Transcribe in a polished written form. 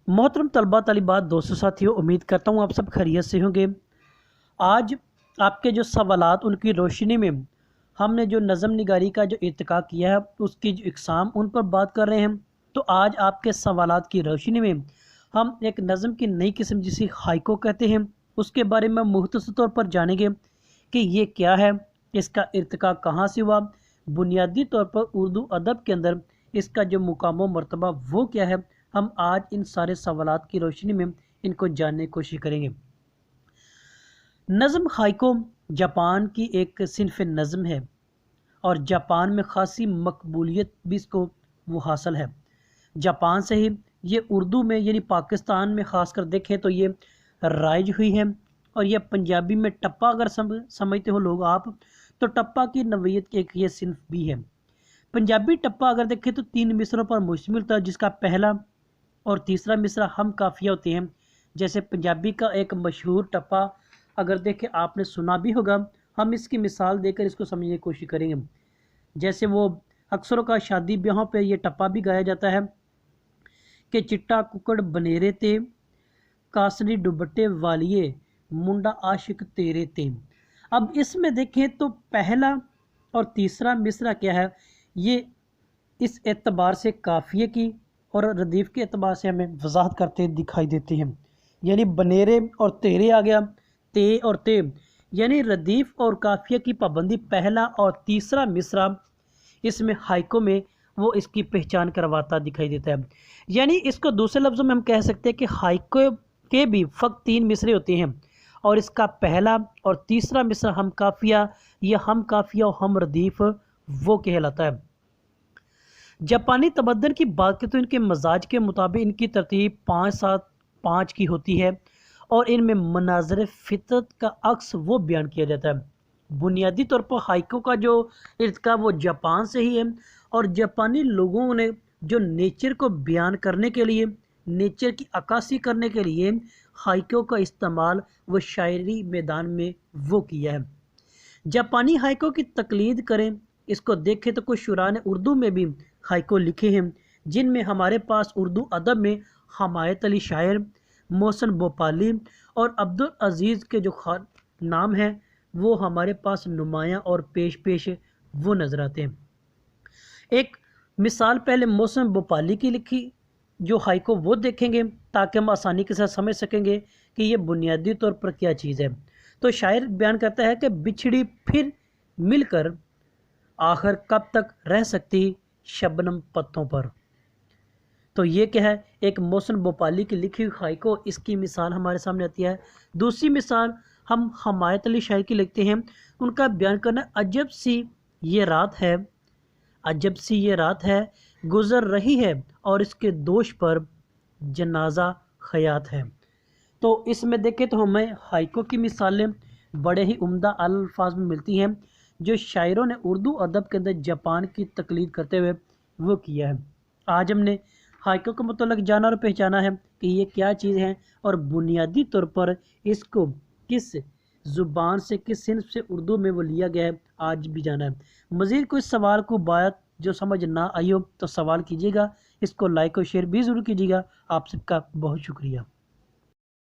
मोहतरम तलबा तलिबात दोस्तों साथियों, उम्मीद करता हूँ आप सब खैरियत से होंगे। आज आपके जो सवालात उनकी रोशनी में हमने जो नज़म निगारी का जो इर्तिका किया है उसकी जो इकसाम उन पर बात कर रहे हैं। तो आज आपके सवालात की रोशनी में हम एक नज़म की नई किस्म जिसे हाइको कहते हैं उसके बारे में मुख्तसर तौर पर जानेंगे कि ये क्या है, इसका इर्तिका कहाँ से हुआ, बुनियादी तौर पर उर्दू अदब के अंदर इसका जो मुकाम व मर्तबा वो क्या है। हम आज इन सारे सवालात की रोशनी में इनको जानने की कोशिश करेंगे। नज़म हाइको जापान की एक सिनफ नज़म है और जापान में ख़ासी मकबूलियत भी इसको वो हासिल है। जापान से ही ये उर्दू में यानी पाकिस्तान में ख़ासकर देखें तो ये राइज हुई है। और यह पंजाबी में टप्पा अगर समझते हो लोग आप, तो टप्पा की नवीयत की एक ये सिनफ भी है। पंजाबी टप्पा अगर देखें तो 3 मिसरों पर मुश्तमिल था, जिसका पहला और तीसरा मिसरा हम काफिया होते हैं। जैसे पंजाबी का एक मशहूर टप्पा अगर देखें आपने सुना भी होगा, हम इसकी मिसाल देकर इसको समझने की कोशिश करेंगे। जैसे वो अक्सरों का शादी ब्याहों पे ये टप्पा भी गाया जाता है कि चिट्टा कुकड़ बनेरे ते कासनी दुबट्टे वालिए मुंडा आशिक तेरे ते। अब इसमें देखें तो पहला और तीसरा मिसरा क्या है, ये इस एतबार से काफिए की और रदीफ़ के एतबार से हमें वजाहत करते दिखाई देती हैं। यानी बनेरे और तेरे आ गया, ते और ते, यानी रदीफ़ और काफिया की पाबंदी पहला और तीसरा मिसरा इसमें हाइको में वो इसकी पहचान करवाता दिखाई देता है। यानी इसको दूसरे लफ्ज़ों में हम कह सकते हैं कि हाइको के भी फ़कत 3 मिसरे होते हैं और इसका पहला और तीसरा मिसरा हम काफिया या हम काफिया और हम रदीफ़ वो कहलाता है। जापानी तमद्दन की बात करें तो इनके मजाज के मुताबिक इनकी तरतीब 5-7-5 की होती है और इनमें मनाज़र फितरत का अक्स वो बयान किया जाता है। बुनियादी तौर पर हाइको का जो इर्तिका वो जापान से ही है और जापानी लोगों ने जो नेचर को बयान करने के लिए, नेचर की अक्कासी करने के लिए हाइको का इस्तेमाल वो शायरी मैदान में वो किया है। जापानी हाइको की तकलीद करें, इसको देखें तो कुछ शुरा ने उर्दू में भी हाइको लिखे हैं, जिनमें हमारे पास उर्दू अदब में हमायत अली शायर, मोहसिन भोपाली और अब्दुल अजीज़ के जो नाम हैं वो हमारे पास नुमायाँ और पेश पेश वो नज़र आते हैं। एक मिसाल पहले मोहसिन भोपाली की लिखी जो हाइको वो देखेंगे ताकि हम आसानी के साथ समझ सकेंगे कि ये बुनियादी तौर पर क्या चीज़ है। तो शायर बयान करता है कि बिछड़ी फिर मिलकर आखिर कब तक रह सकती शबनम पत्तों पर। तो ये क्या है, एक मोहसिन भोपाली की लिखी हुई हाइको, इसकी मिसाल हमारे सामने आती है। दूसरी मिसाल हम हमायत अली शायर की लिखते हैं, उनका बयान करना अजब सी ये रात है, अजब सी ये रात है गुज़र रही है और इसके दोष पर जनाजा खयात है। तो इसमें देखें तो हमें हाइको की मिसालें बड़े ही उम्दा अल्फाज में मिलती हैं जो शायरों ने उर्दू अदब के अंदर जापान की तकलीद करते हुए वो किया है। आज हमने हाइको के मतलब जाना और पहचाना है कि ये क्या चीज़ है और बुनियादी तौर पर इसको किस ज़ुबान से, किस सिन्फ से उर्दू में वो लिया गया है, आज भी जाना है। मज़ीद कोई सवाल को बात जो समझ ना आई हो तो सवाल कीजिएगा, इसको लाइक और शेयर भी ज़रूर कीजिएगा। आप सबका बहुत शुक्रिया।